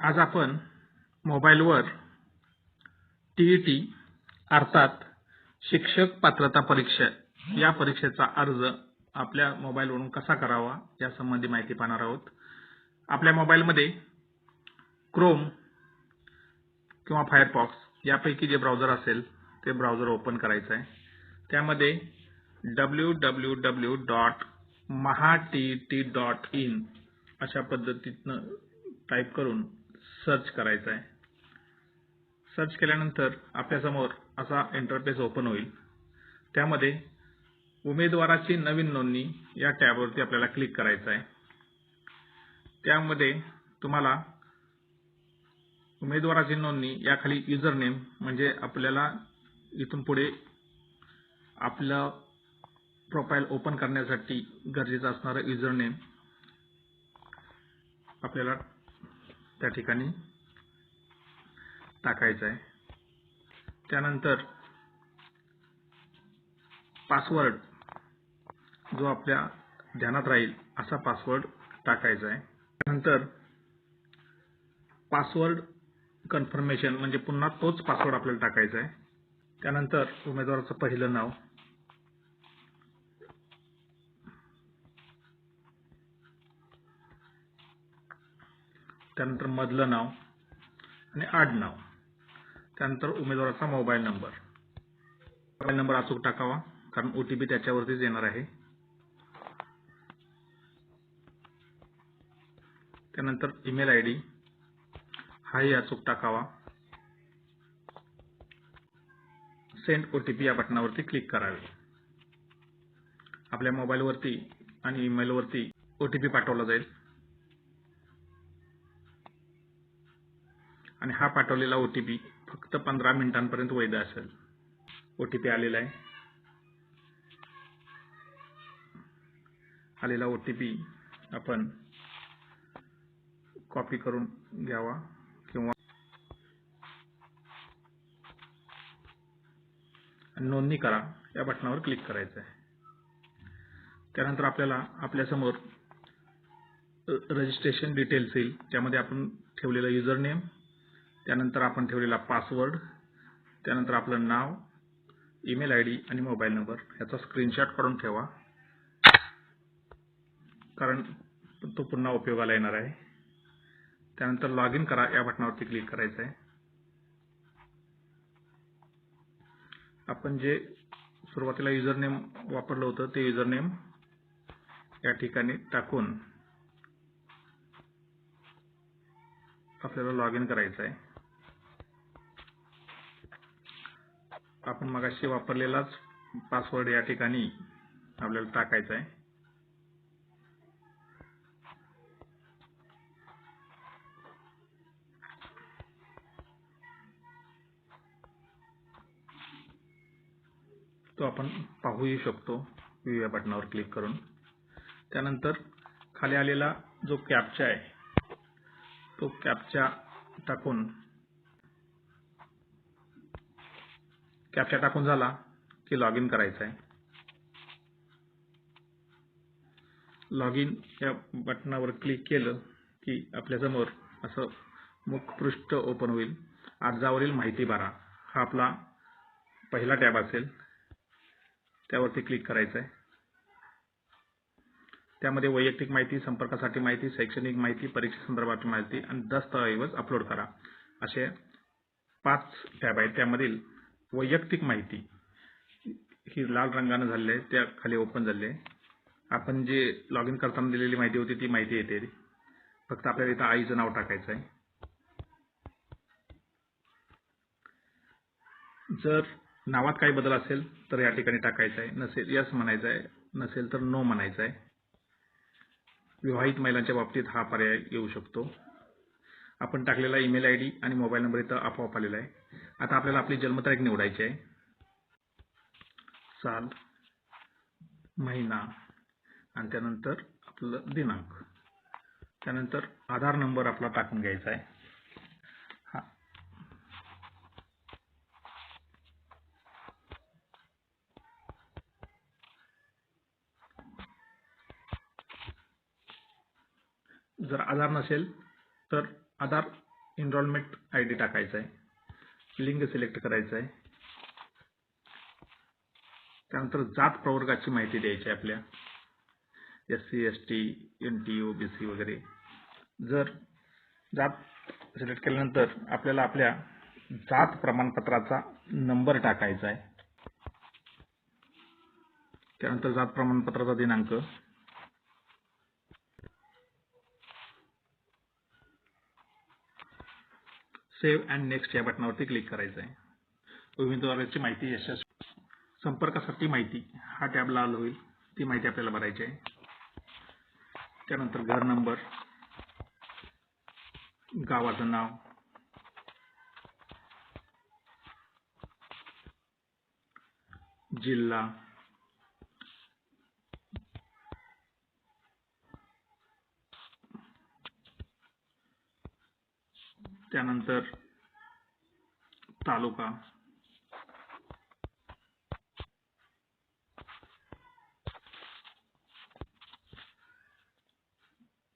आज आपण मोबाईलवर टीईटी अर्थात शिक्षक पात्रता परीक्षा या परीक्षेचा अर्ज आपल्या मोबाईलवरून कसा करावा यासंबंधी माहिती पाहणार आहोत। आपल्या मोबाईलमध्ये क्रोम किंवा फायरफॉक्स यापैकी जे ब्राउझर असेल ते ब्राउझर ओपन करायचं आहे। त्यामध्ये www.mahatt.in अशा पद्धतीने टाईप करून सर्च करायचं आहे। सर्च केल्यानंतर आपल्यासमोर असा इंटरफेस ओपन होईल। त्यामध्ये उमेदवाराची नवीन नोंदणी या टॅबवरती आपल्याला क्लिक करायचं आहे। त्यामध्ये तुम्हाला उमेदवाराची नोंदणी याखाली युजर नेम म्हणजे आपल्याला इथून पुढे आपलं प्रोफाइल ओपन करण्यासाठी गरजेचं असणारं युजर नेम आपल्याला त्या ठिकाणी टाकायचं आहे। त्यानंतर पासवर्ड जो आपल्या ध्यानात राहील असा पासवर्ड टाकायचा आहे। त्यानंतर पासवर्ड कन्फर्मेशन म्हणजे पुन्हा तोच पासवर्ड आपल्याला टाकायचा आहे। त्यानंतर उमेदवाराचं पहिलं नाव, त्यानंतर मधलं नाव आणि आडनाव, त्यानंतर उमेदवाराचा मोबाईल नंबर अचूक टाकावा कारण ओटीपी त्याच्यावरतीच येणार आहे। त्यानंतर ईमेल आयडी हाही अचूक टाकावा। सेंड ओटीपी या बटनावरती क्लिक करावे। आपल्या मोबाईलवरती आणि ईमेलवरती ओटीपी पाठवला जाईल आणि हा पाठवलेला ओटीपी फक्त 15 मिनिटांपर्यंत वैध असेल। ओटीपी आलेला आहे। आलेला ओटीपी आपण कॉपी करून घ्यावा किंवा नोंदणी करा या बटनावर क्लिक करायचं आहे। त्यानंतर आपल्याला आपल्यासमोर रजिस्ट्रेशन डिटेल्स येईल, त्यामध्ये आपण ठेवलेला युजर नेम, त्यानंतर आपण ठेवलेला पासवर्ड, त्यानंतर आपलं नाव, ईमेल आयडी आणि मोबाईल नंबर याचा स्क्रीनशॉट काढून ठेवा कारण तो पुन्हा उपयोगाला येणार आहे। त्यानंतर लॉग इन करा या बटनावरती क्लिक करायचं आहे। आपण जे सुरुवातीला युजर नेम वापरलं होतं ते युजर नेम या ठिकाणी टाकून आपल्याला लॉग इन करायचं आहे। आपण मगाशी वापरलेलाच पासवर्ड या ठिकाणी आपल्याला टाकायचा आहे। तो आपण पाहूही शकतो व्ह्यू या बटनावर क्लिक करून। त्यानंतर खाली आलेला जो कॅप्चा आहे तो कॅप्चा टाकून झाला की लॉग इन करायचं आहे। लॉग इन या बटनावर क्लिक केलं की आपल्यासमोर असं मुखपृष्ठ ओपन होईल। अर्जावरील माहिती भरा हा आपला पहिला टॅब असेल, त्यावरती क्लिक करायचं आहे। त्यामध्ये वैयक्तिक माहिती, संपर्कासाठी माहिती, शैक्षणिक माहिती, परीक्षा संदर्भातील माहिती आणि दस्तऐवज अपलोड करा असे 5 टॅब आहेत। त्यामधील वैयक्तिक माहिती ही लाल रंगाने झालेली आहे, त्या खाली ओपन झालेली आहे। आपण जे लॉग इन करताना दिलेली माहिती होती ती माहिती येते। फक्त आपल्याला इथं आईचं नाव टाकायचं आहे। जर नावात काही बदल असेल तर या ठिकाणी टाकायचं आहे, नसेल यस म्हणायचं आहे, नसेल तर नो म्हणायचं आहे। विवाहित महिलांच्या बाबतीत हा पर्याय येऊ शकतो। आपण टाकलेला ईमेल आयडी आणि मोबाईल नंबर इथं आपोआप आलेला आहे। आता आपल्याला आपली जन्मतारीख निवडायची आहे, साल, महिना आणि त्यानंतर आपलं दिनांक, त्यानंतर आधार नंबर आपला टाकून घ्यायचा आहे। जर आधार नसेल तर आधार एनरोलमेंट ID टाकायचा आहे, लिंग सिलेक्ट करायचं आहे. त्यानंतर जात प्रवर्गाची माहिती द्यायची आहे आपल्या, SC ST NT OBC वगैरे. जर जात सिलेक्ट केल्यानंतर आपल्याला आपल्या जात प्रमाणपत्राचा नंबर टाकायचा आहे. त्यानंतर जात प्रमाणपत्राचा दिनांक, सेव्ह अँड नेक्स्ट या बटनावरती क्लिक करायचं आहे. उमेदवाराची माहिती यशस्वी. संपर्कासाठी माहिती हा टॅब लाल होईल, ती माहिती आपल्याला भरायची आहे. त्यानंतर घर नंबर, गावाचं नाव, जिल्हा, त्यानंतर तालुका,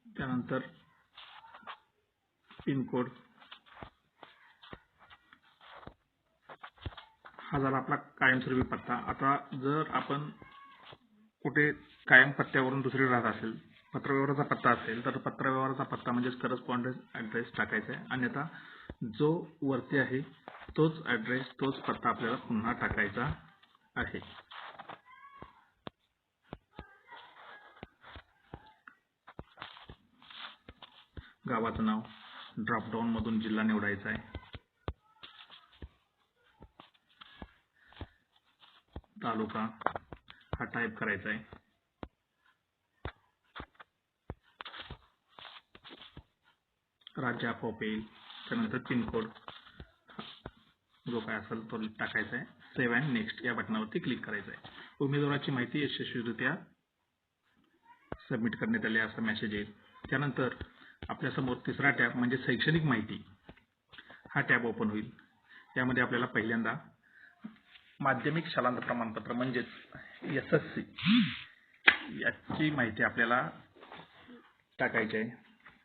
त्यानंतर पिनकोड. हा झाला आपला कायमस्वरूपी पत्ता. आता जर आपण कुठे कायम पत्त्यावरून दुसरी राहत असेल, पत्रव्यवहाराचा पत्ता असेल, तर पत्रव्यवहाराचा पत्ता म्हणजेच करस्पॉन्डन्स ॲड्रेस टाकायचा आहे. अन्यथा जो वरती आहे तोच ॲड्रेस, तोच पत्ता आपल्याला पुन्हा टाकायचा आहे. गावाचं नाव, ड्रॉपडाऊन मधून जिल्हा निवडायचा आहे. तालुका हा टाईप करायचा आहे. राज्य आपोआप येईल. त्यानंतर पिनकोड जो काय असेल तो टाकायचा आहे. सेव्ह अँड नेक्स्ट या बटनावरती क्लिक करायचं आहे. उमेदवाराची माहिती यशस्वीरित्या सबमिट करण्यात आली असा मेसेज येईल. त्यानंतर आपल्यासमोर तिसरा टॅब म्हणजे शैक्षणिक माहिती हा टॅब ओपन होईल. यामध्ये आपल्याला पहिल्यांदा माध्यमिक शालांत प्रमाणपत्र म्हणजेच SSC याची माहिती आपल्याला टाकायची आहे.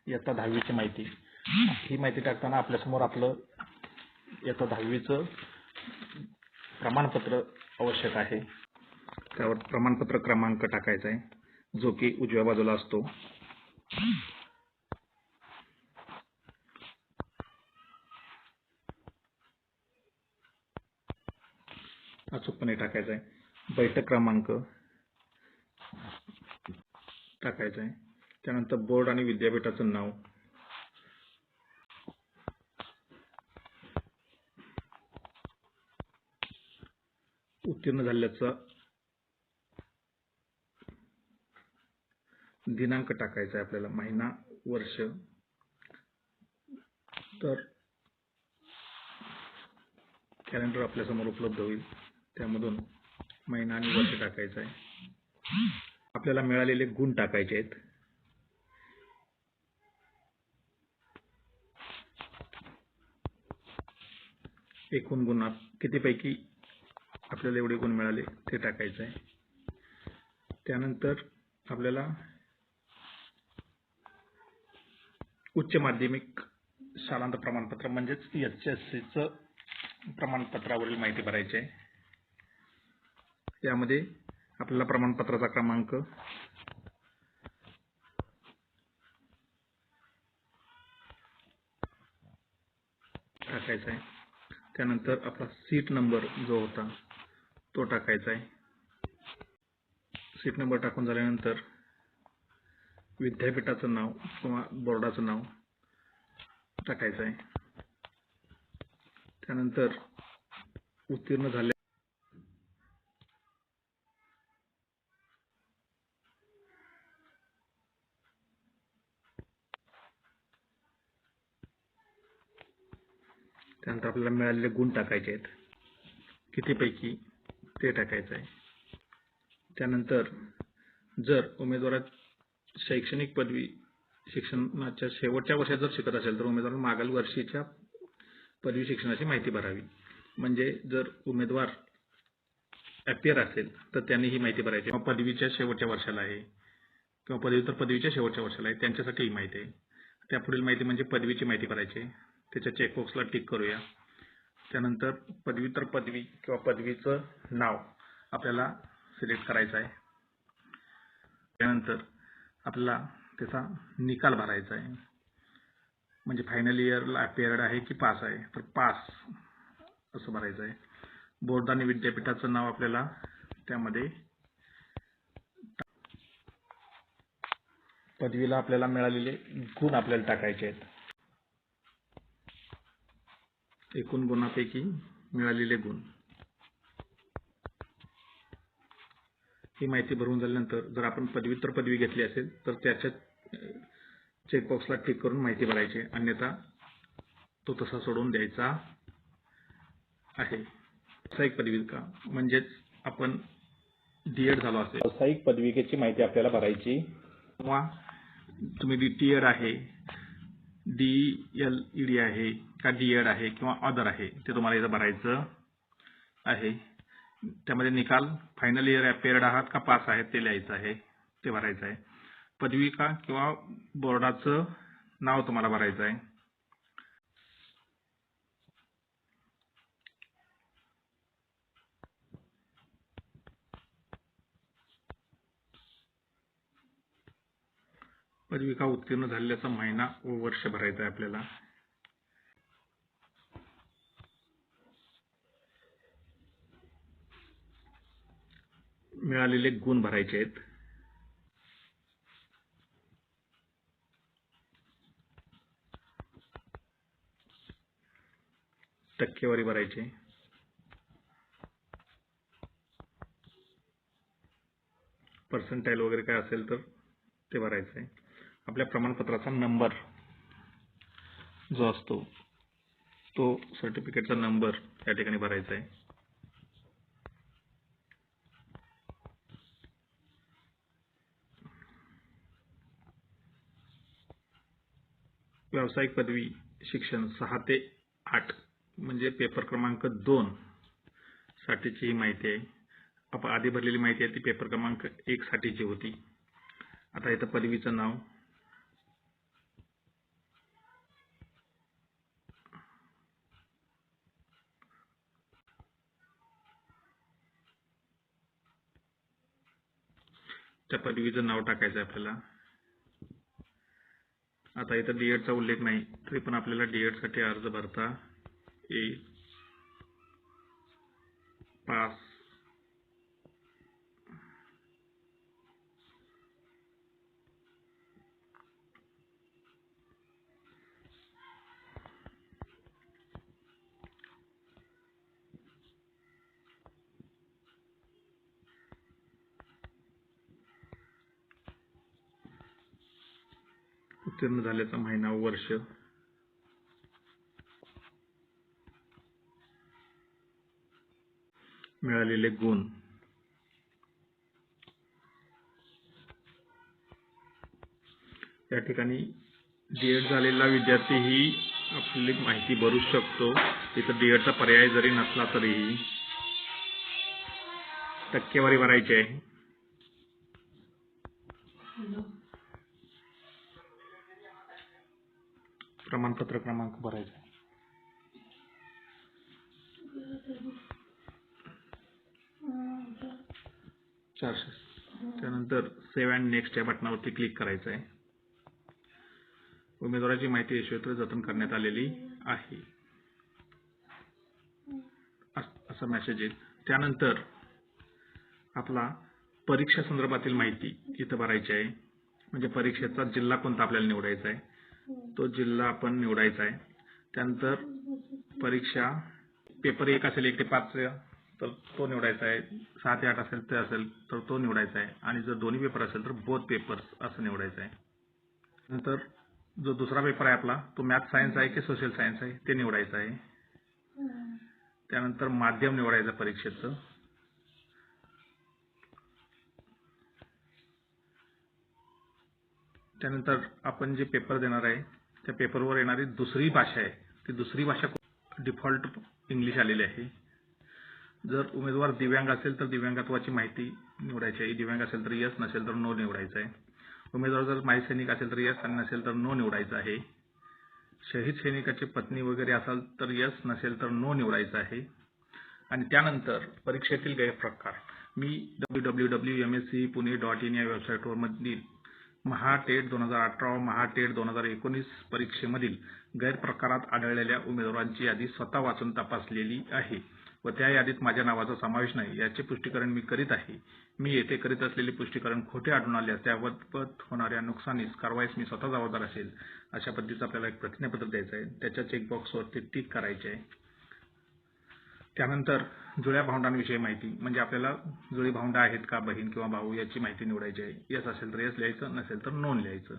इयत्ता 10वीची माहिती. ही माहिती टाकताना आपल्यासमोर आपलं इयत्ता 10वीचं प्रमाणपत्र आवश्यक आहे. त्यावर प्रमाणपत्र क्रमांक टाकायचा आहे, जो की उजव्या बाजूला असतो. अचूकपणे टाकायचा आहे. बैठक क्रमांक टाकायचा आहे. त्यानंतर बोर्ड आणि विद्यापीठाचं नाव, उत्तीर्ण झाल्याचा दिनांक टाकायचा आहे आपल्याला, महिना वर्ष. तर कॅलेंडर आपल्यासमोर उपलब्ध होईल, त्यामधून महिना आणि वर्ष टाकायचं आहे. आपल्याला मिळालेले गुण टाकायचे आहेत. एकूण गुणात कितीपैकी आपल्याला एवढे गुण मिळाले ते टाकायचं आहे. त्यानंतर आपल्याला उच्च माध्यमिक शालांत प्रमाणपत्र म्हणजेच HSCचं प्रमाणपत्रावरील माहिती भरायची आहे. यामध्ये आपल्याला प्रमाणपत्राचा क्रमांक, टाकायचा आहे. त्यानंतर आपला सीट नंबर जो होता तो टाकायचा आहे. सीट नंबर टाकून झाल्यानंतर विद्यापीठाचं नाव किंवा बोर्डाचं नाव टाकायचं आहे. त्यानंतर उत्तीर्ण झाले त्यानंतर आपल्याला मिळालेले गुण टाकायचे आहेत, कितीपैकी ते टाकायचं आहे. त्यानंतर जर उमेदवारात शैक्षणिक पदवी शिक्षणाच्या शेवटच्या वर्षात जर शिकत असेल तर उमेदवार मागील वर्षीच्या पदवी शिक्षणाची माहिती भरावी. म्हणजे जर उमेदवार ॲपियर असेल तर त्यांनी ही माहिती भरायची. किंवा पदवीच्या शेवटच्या वर्षाला आहे किंवा पदवीच्या शेवटच्या वर्षाला आहे, त्यांच्यासाठी ही माहिती आहे. त्यापुढील माहिती म्हणजे पदवीची माहिती भरायची आहे. त्याच्या चेकबॉक्सला टिक करूया. त्यानंतर पदव्युत्तर पदवी किंवा पदवीचं नाव आपल्याला सिलेक्ट करायचं आहे. त्यानंतर आपल्याला त्याचा निकाल भरायचा आहे, म्हणजे फायनल इयरला अपिअर्ड आहे की पास आहे, तर पास असं भरायचं आहे. बोर्ड आणि विद्यापीठाचं नाव आपल्याला त्यामध्ये, पदवीला आपल्याला मिळालेले गुण आपल्याला टाकायचे आहेत, एकूण गुणापैकी मिळालेले गुण. ही माहिती भरून झाल्यानंतर जर आपण पदव्युत्तर पदवी घेतली असेल तर त्याच्या चेकबॉक्सला टिक करून माहिती भरायची, अन्यथा तो तसा सोडून द्यायचा आहे. व्यावसायिक पदविका म्हणजेच आपण डीएड झालो असेल, व्यावसायिक पदविकेची माहिती आपल्याला भरायची, किंवा तुम्ही डीटीएड आहे, DLED आहे का डीएड आहे किंवा अदर आहे ते तुम्हाला इथं भरायचं आहे. त्यामध्ये निकाल फायनल इयर अपिअर्ड आहात का पास आहेत ते लिहायचं आहे, ते भरायचं आहे. पदविका किंवा बोर्डाचं नाव तुम्हाला भरायचं आहे. पदविका उत्तीर्ण झालेल्याचा महिना व वर्ष भरायचं आहे आपल्याला. मिळालेले गुण भरायचे आहेत. टक्केवारी भरायची, पर्सेंटाईल वगैरे काय असेल तर ते भरायचं आहे. आपल्या प्रमाणपत्राचा नंबर जो असतो तो सर्टिफिकेटचा नंबर या ठिकाणी भरायचा आहे. व्यावसायिक पदवी शिक्षण 6 ते 8 म्हणजे पेपर क्रमांक 2 साठीची ही माहिती आहे. आपण आधी भरलेली माहिती आहे ती पेपर क्रमांक 1 साठीची होती. आता इथं पदवीचं नाव, त्या पदवीचं नाव टाकायचं आहे आपल्याला. आता इथं डीएडचा उल्लेख नाही तरी पण आपल्याला डीएड साठी अर्ज भरता येईल. पास, उत्तीर्ण झाल्याचा महिना व वर्ष, मिळालेले गुण, या ठिकाणी डीएड झालेला विद्यार्थी ही आपली माहिती भरू शकतो. तिथं डीएडचा पर्याय जरी नसला तरीही टक्केवारी भरायची आहे. प्रमाणपत्र क्रमांक भरायचा, 400. त्यानंतर सेव्ह अँड नेक्स्ट या बटनावरती क्लिक करायचं आहे. उमेदवाराची माहिती यशस्वी जतन करण्यात आलेली आहे असा मेसेज येईल. त्यानंतर आपला परीक्षा संदर्भातील माहिती इथं भरायची आहे, म्हणजे परीक्षेचा जिल्हा कोणता आपल्याला निवडायचा आहे तो जिल्हा आपण निवडायचा आहे. त्यानंतर परीक्षा पेपर 1 असेल 1 ते 5 तर तो निवडायचा आहे, 6 ते 8 असेल तर तो निवडायचा आहे, आणि जर दोन्ही पेपर असेल तर बोथ पेपर्स असं निवडायचं आहे. नंतर जो दुसरा पेपर आहे आपला तो मॅथ सायन्स आहे की सोशल सायन्स आहे ते निवडायचं आहे. त्यानंतर माध्यम निवडायचं परीक्षेचं. त्यानंतर आपण जे पेपर देणार आहे त्या पेपरवर येणारी दुसरी भाषा आहे ती दुसरी भाषा डिफॉल्ट इंग्लिश आलेली आहे. जर उमेदवार दिव्यांग असेल तर दिव्यांगत्वाची माहिती निवडायची आहे. दिव्यांग असेल तर यस, नसेल तर नो निवडायचं आहे. उमेदवार जर माजी सैनिक असेल तर यस आणि नसेल तर नो निवडायचं आहे. शहीद सैनिकाची पत्नी वगैरे असाल तर यस, नसेल तर नो निवडायचं आहे. आणि त्यानंतर परीक्षेतील गैरप्रकार मी www.mscepune.in या वेबसाईटवर मधील महाटेट 2018 महाटेट 2019 परीक्षेमधील गैरप्रकारात आढळलेल्या उमेदवारांची यादी स्वतः वाचून तपासलेली आहे व त्या यादीत माझ्या नावाचा समावेश नाही याचे पुष्टीकरण मी करीत आहे. मी येथे करीत असलेले पुष्टीकरण खोटे आढळून आल्यास त्याबाबत होणाऱ्या नुकसानीस कारवाईस मी स्वतः जबाबदार असेल. अशा पद्धतीचं आपल्याला एक प्रतिज्ञापत्र द्यायचं आहे. त्याच्या चेकबॉक्सवरती टिक करायचे आहे. त्यानंतर जुळ्या भावंडांविषयी माहिती म्हणजे आपल्याला जुळी भावंडं आहेत का, बहीण किंवा भाऊ याची माहिती निवडायची आहे. यस असेल तर यस लिहायचं, नसेल तर नोन लिहायचं.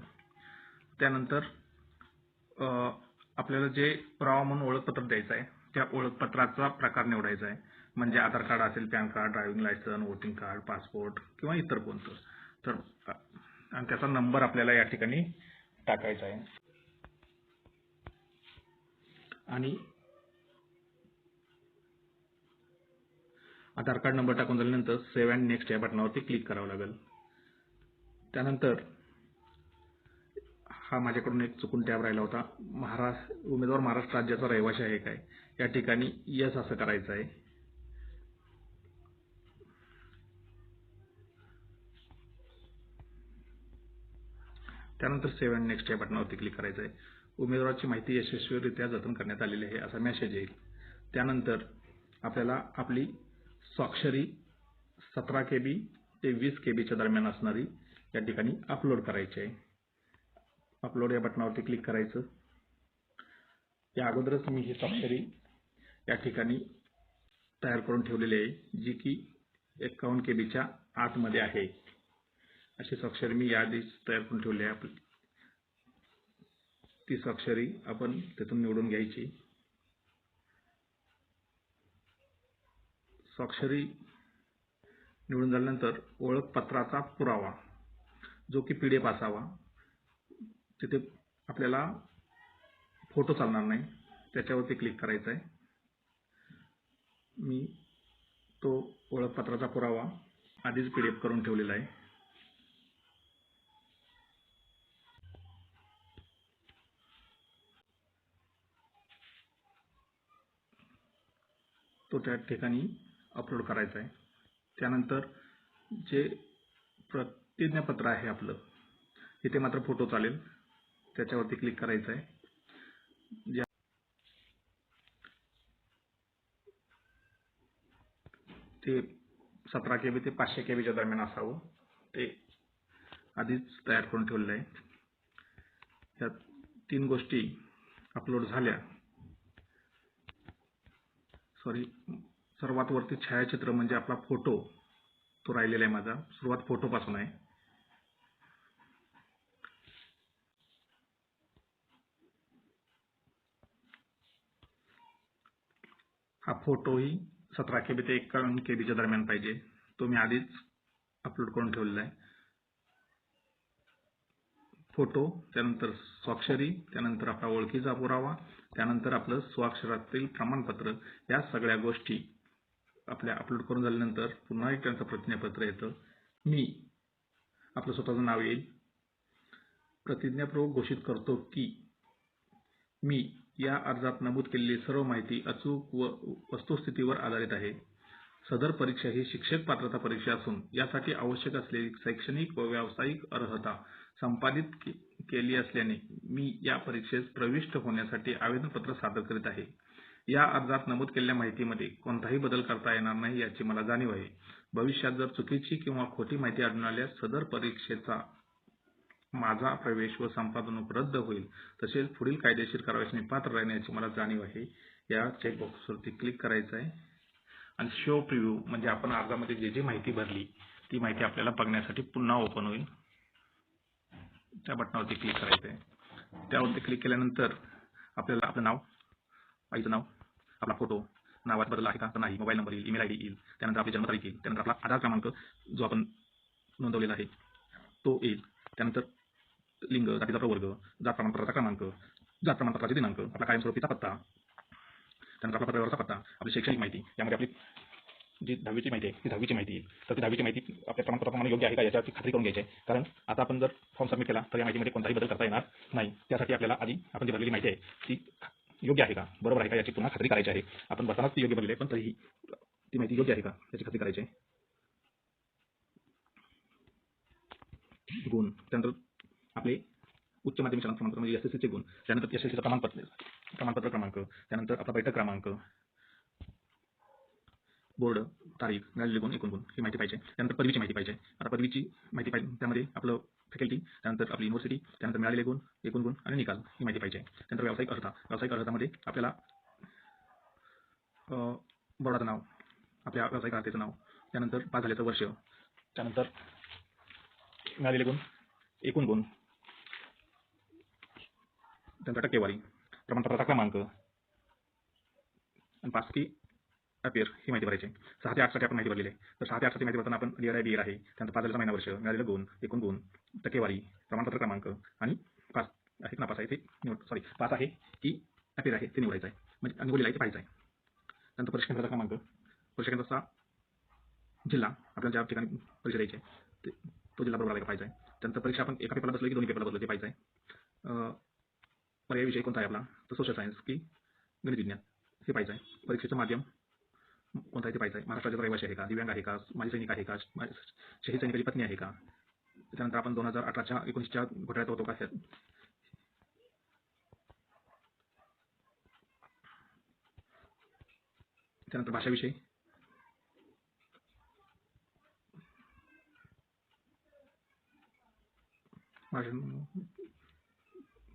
त्यानंतर आपल्याला जे पुरावा म्हणून ओळखपत्र द्यायचं आहे त्या ओळखपत्राचा प्रकार निवडायचा आहे. म्हणजे आधार कार्ड असेल, pan card, driving licence, voting card, passport किंवा इतर कोणतं. तर आणि त्याचा नंबर आपल्याला या ठिकाणी टाकायचा आहे. आणि आधार कार्ड नंबर टाकून झाल्यानंतर सेव्ह अँड नेक्स्ट या बटनावरती क्लिक करावं लागेल. त्यानंतर हा माझ्याकडून एक चुकून टॅब राहिला होता. उमेदवार महाराष्ट्र राज्याचा रहिवासी आहे काय, या ठिकाणी यस असं करायचं आहे. त्यानंतर सेव्ह अँड नेक्स्ट या बटनावरती क्लिक करायचं आहे. उमेदवाराची माहिती यशस्वीरित्या जतन करण्यात आलेली आहे असा मेसेज येईल. त्यानंतर आपल्याला आपली स्वाक्षरी 17 KB ते 20 KBच्या दरम्यान असणारी या ठिकाणी अपलोड करायची आहे. अपलोड या बटनावरती क्लिक करायचं. या अगोदरच मी ही स्वाक्षरी या ठिकाणी तयार करून ठेवलेली आहे जी की 51 KBच्या आतमध्ये आहे. अशी स्वाक्षरी मी याआधीच तयार करून ठेवली आहे. ती स्वाक्षरी आपण त्यातून निवडून घ्यायची. स्वाक्षरी निवडून झाल्यानंतर ओळखपत्राचा पुरावा जो की PDF असावा. तिथे आपल्याला फोटो चालणार नाही, त्याच्यावरती क्लिक करायचं आहे. मी तो ओळखपत्राचा पुरावा आधीच PDF करून ठेवलेला आहे. तो त्या ठिकाणी अपलोड करायचा आहे. त्यानंतर जे प्रतिज्ञापत्र आहे आपलं, इथे मात्र फोटो चालेल, त्याच्यावरती क्लिक करायचं आहे. ते 17 KB ते 500 KBच्या दरम्यान असावं. ते आधीच तयार करून ठेवलेलं आहे. या 3 गोष्टी अपलोड झाल्या. सर्वात वरती छायाचित्र म्हणजे आपला फोटो तो राहिलेला आहे माझा. सुरुवात फोटोपासून आहे. हा फोटोही 17 KB ते 51 KBच्या दरम्यान पाहिजे. तो मी आधीच अपलोड करून ठेवलेला आहे. फोटो, त्यानंतर स्वाक्षरी, त्यानंतर आपला ओळखीचा पुरावा, त्यानंतर आपलं स्वाक्षरातील प्रमाणपत्र, या सगळ्या गोष्टी आपल्या अपलोड करून झाल्यानंतर पुन्हा एक त्यांचं प्रतिज्ञापत्र येतं. मी आपलं स्वतःचं नाव येईल. प्रतिज्ञापूर्वक घोषित करतो की मी या अर्जात नमूद केलेली सर्व माहिती अचूक व वस्तुस्थितीवर आधारित आहे. सदर परीक्षा ही शिक्षक पात्रता परीक्षा असून यासाठी आवश्यक असलेली शैक्षणिक व व्यावसायिक अर्हता संपादित केली असल्याने मी या परीक्षेस प्रविष्ट होण्यासाठी आवेदनपत्र सादर करीत आहे. या अर्जात नमूद केलेल्या माहितीमध्ये कोणताही बदल करता येणार नाही याची मला जाणीव आहे. भविष्यात जर चुकीची किंवा खोटी माहिती आढळून आल्यास सदर परीक्षेचा माझा प्रवेश व संपादन रद्द होईल. तसेच पुढील कायदेशीर कारवाईस मी पात्र राहण्याची मला जाणीव आहे. या चेकबॉक्सवरती क्लिक करायचं आहे आणि शो प्रिव्ह्यू म्हणजे आपण अर्जामध्ये जे माहिती भरली ती माहिती आपल्याला बघण्यासाठी पुन्हा ओपन होईल. त्या बटनावरती क्लिक करायचं आहे. त्यावरती क्लिक केल्यानंतर आपल्याला आपलं नाव, आईचं नाव, आपला फोटो, नावात बदल आहे का तर नाही, मोबाईल नंबर येईल, ईमेल ID येईल, त्यानंतर आपली जन्मतारीख येईल, त्यानंतर आपला आधार क्रमांक जो आपण नोंदवलेला आहे तो येईल, त्यानंतर लिंग, जातीचा प्रवर्ग, जात प्रमाणपत्राचा क्रमांक, जात प्रमाणपत्राचे दिनांक, आपला कायमस्वरूपीचा पत्ता, त्यानंतर आपला पत्रव्यवहाराचा पत्ता, आपली शैक्षणिक माहिती, यामध्ये आपली जी 10वीची माहिती आहे ती 10वीची माहिती येईल. तर ती 10वीची माहिती आपल्या प्रमाणपत्राप्रमाणे योग्य आहे का याच्याची खात्री करून घ्यायची आहे. कारण आता आपण जर फॉर्म सबमिट केला तर या माहितीमध्ये कोणताही बदल करता येणार नाही. त्यासाठी आपल्याला आधी आपण जी भरलेली माहिती आहे ती योग्य आहे का, बरोबर आहे का याची पुन्हा खात्री करायची आहे. आपण भरतानाच ती योग्य भरलेली आहे पण तरीही ती माहिती योग्य आहे का याची खात्री करायची आहे. गुण, त्यानंतर आपले उच्च माध्यमिक शाळा प्रमाणपत्र म्हणजे SSLC गुण, त्यानंतर SSLCचा प्रमाणपत्र क्रमांक, त्यानंतर आपला बैठक क्रमांक, बोर्ड, तारीख, मिळालेले गुण, एकूण गुण ही माहिती पाहिजे. त्यानंतर पदवीची माहिती पाहिजे. आता पदवीची माहिती पाहिजे त्यामध्ये आपलं फॅकल्टी, त्यानंतर आपली युनिव्हर्सिटी, त्यानंतर मिळालेले गुण, एकूण गुण आणि निकाल ही माहिती पाहिजे. त्यानंतर व्यावसायिक अर्हतामध्ये आपल्याला बोर्डाचं नाव, आपल्या व्यावसायिक अर्हतेचं नाव, त्यानंतर पास झाल्याचं वर्ष, त्यानंतर मिळालेले गुण, एकूण गुण, त्यानंतर टक्केवारी, प्रमाणपत्राचा क्रमांक आणि पास की अपेअर ही माहिती भरायची. 6 ते 8 साठी आपण माहिती भरलेली आहे. तर 6 ते 8 साठी माहिती भरताना आपण डिअर आहे, डिअर आहे, त्यानंतर पास झालेला महिना, वर्ष, मिळालेलं गुण, एकूण गुण, टक्केवारी, प्रमाणपत्र क्रमांक आणि पास आहे की नापास आहे ते पास आहे की अपेअर आहे ते निवडायचं आहे, म्हणजे निवडलेलं आहे ते पाहायचं आहे. त्यानंतर परीक्षा केंद्राचा क्रमांक, परीक्षा केंद्राचा जिल्हा, आपल्याला ज्या ठिकाणी परीक्षा द्यायची आहे तो जिल्हा बरोबर आहे का पाहायचा आहे. त्यानंतर परीक्षा आपण एका पेपरला बसलो की दोन्ही पेपरला बसलो ते पाहायचं आहे. पर्याय विषय कोणता आहे आपला, तर सोशल सायन्स की गणित विज्ञान हे पाहायचं आहे. परीक्षेचं माध्यम कोणता आहे ते पाहायचं आहे. महाराष्ट्राचा रहिवासी आहे का, दिव्यांग आहे का, माजी सैनिक आहे का, शहीद सैनिकाची पत्नी आहे का, त्यानंतर आपण 2018च्या 19च्या घोटाळ्यात होतो का, त्यानंतर भाषाविषयी,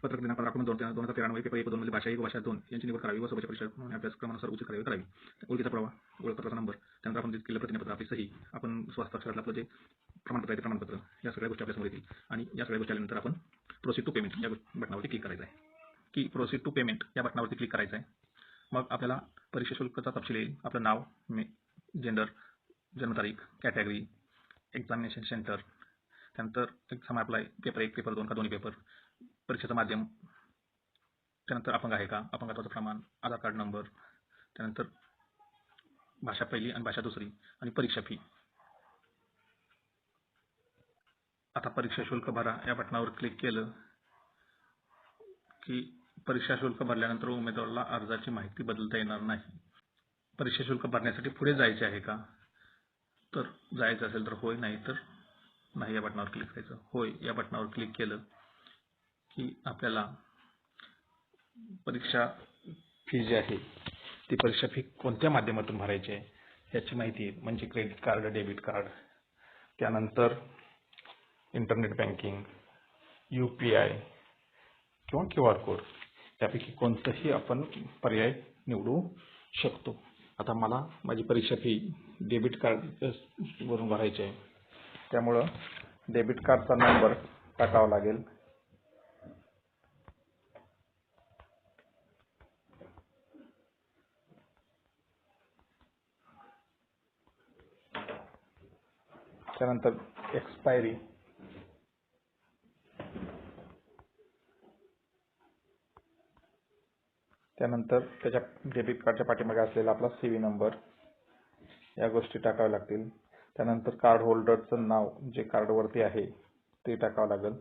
पत्रक दिनांक 15/2/2093 पेपर 1-2 मध्ये भाषा 1 भाषा 2 यांची निवड करावी व सोबतच्या परीक्षा अभ्यासक्रमानुसार उचित करावी. ओळखीचा पुरावा, ओळखपत्राचा नंबर, त्यानंतर आपण केलेलं प्रतिज्ञापत्र, आपली सही, आपण स्वाक्षरातलं आपलं जे प्रमाणपत्र आहे ते प्रमाणपत्र, या सगळ्या गोष्टी आपल्यासमोर येतील. आणि या सगळ्या गोष्टी आल्यानंतर आपण प्रोसीड टू पेमेंट या बटनावरती क्लिक करायचं आहे. की प्रोसीड टू पेमेंट या बटनावरती क्लिक करायचं आहे. मग आपल्याला परीक्षा शुल्काचा तपशील येईल. आपलं नाव, जेंडर, जन्मतारीख, कॅटेगरी, एक्झामिनेशन सेंटर, त्यानंतर एक्झाम अप्लाय, पेपर 1, पेपर 2 का दोन्ही पेपर, परीक्षेचं माध्यम, त्यानंतर अपंग आहे का, अपंगत्वाचं प्रमाण, आधार कार्ड नंबर, त्यानंतर भाषा पहिली आणि भाषा दुसरी आणि परीक्षा फी. आता परीक्षा शुल्क भरा या बटनावर क्लिक केलं की परीक्षा शुल्क भरल्यानंतर उमेदवाराला अर्जाची माहिती बदलता येणार नाही. परीक्षा शुल्क भरण्यासाठी पुढे जायचे आहे का, तर जायचं असेल तर होय, नाही तर नाही या बटनावर क्लिक करायचं. होय या बटनावर क्लिक केलं की आपल्याला परीक्षा फी जी आहे ती परीक्षा फी कोणत्या माध्यमातून भरायची आहे याची माहिती येईल. म्हणजे क्रेडिट कार्ड, डेबिट कार्ड, त्यानंतर इंटरनेट बँकिंग, UPI किंवा QR कोड त्यापैकी कोणतंही आपण पर्याय निवडू शकतो. आता मला माझी परीक्षा फी डेबिट कार्ड वरून भरायची आहे, त्यामुळं डेबिट कार्डचा नंबर टाकावा लागेल. त्यानंतर एक्सपायरी, त्यानंतर त्याच्या डेबिट कार्डच्या पाठीमागे असलेला आपला CV नंबर या गोष्टी टाकाव्या लागतील. त्यानंतर कार्ड होल्डरचं नाव जे कार्डवरती आहे ते टाकावं लागेल.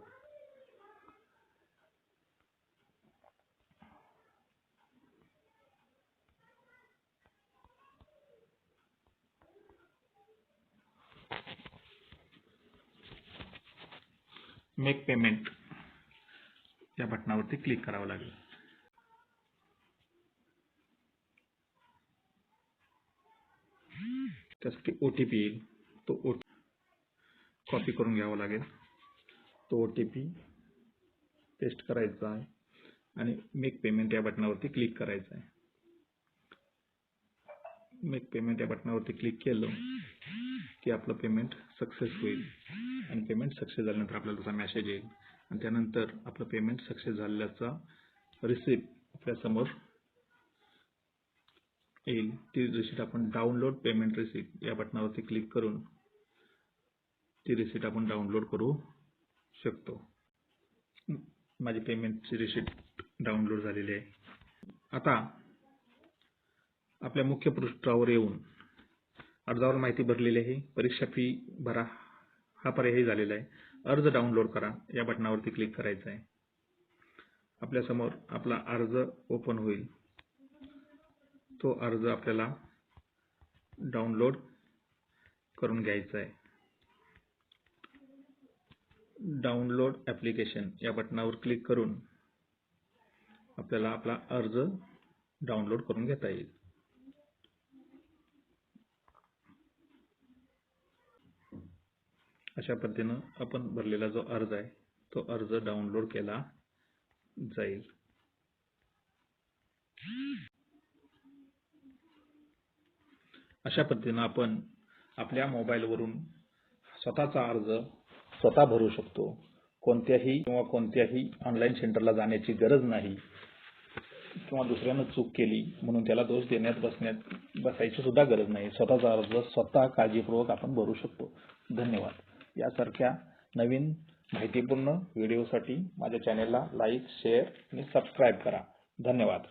मेक पेमेंट या बटनावरती क्लिक करावं लागेल. त्यासाठी OTP येईल, तो कॉपी करून घ्यावा लागेल. तो OTP पेस्ट करायचा आहे आणि मेक पेमेंट या बटनावरती क्लिक करायचं आहे. मेक पेमेंट या बटनावरती क्लिक केलं की आपलं पेमेंट सक्सेस होईल आणि पेमेंट सक्सेस झाल्यानंतर आपल्याला तसा मेसेज येईल आणि त्यानंतर आपलं पेमेंट सक्सेस झाल्याचा रिसिप्ट आपल्यासमोर येईल. ती रिसिप्ट आपण डाउनलोड पेमेंट रिसिप्ट या बटनावरती क्लिक करून ती रिसिप्ट आपण डाउनलोड करू शकतो. माझी पेमेंटची रिसिप्ट डाउनलोड झालेली आहे. आता आपल्या मुख्य पृष्ठावर येऊन अर्जावर माहिती भरलेली आहे. परीक्षा फी भरा हा पर्यायही झालेला आहे. अर्ज डाउनलोड करा या बटनावरती क्लिक करायचं आहे. आपल्यासमोर आपला अर्ज ओपन होईल. तो अर्ज आपल्याला डाउनलोड करून घ्यायचा आहे. डाउनलोड ॲप्लिकेशन या बटनावर क्लिक करून आपल्याला आपला अर्ज डाउनलोड करून घेता येईल. अशा पद्धतीनं आपण भरलेला जो अर्ज आहे तो अर्ज डाउनलोड केला जाईल. अशा पद्धतीनं आपण आपल्या मोबाईलवरून स्वतःचा अर्ज स्वतः भरू शकतो. कोणत्याही ऑनलाईन सेंटरला जाण्याची गरज नाही किंवा दुसऱ्यानं चूक केली म्हणून त्याला दोष देण्यात बसायची सुद्धा गरज नाही. स्वतःचा अर्ज स्वतः काळजीपूर्वक आपण भरू शकतो. धन्यवाद. यासारख्या नवीन माहितीपूर्ण व्हिडिओसाठी माझ्या चॅनेलला लाईक, शेअर आणि सबस्क्राईब करा. धन्यवाद.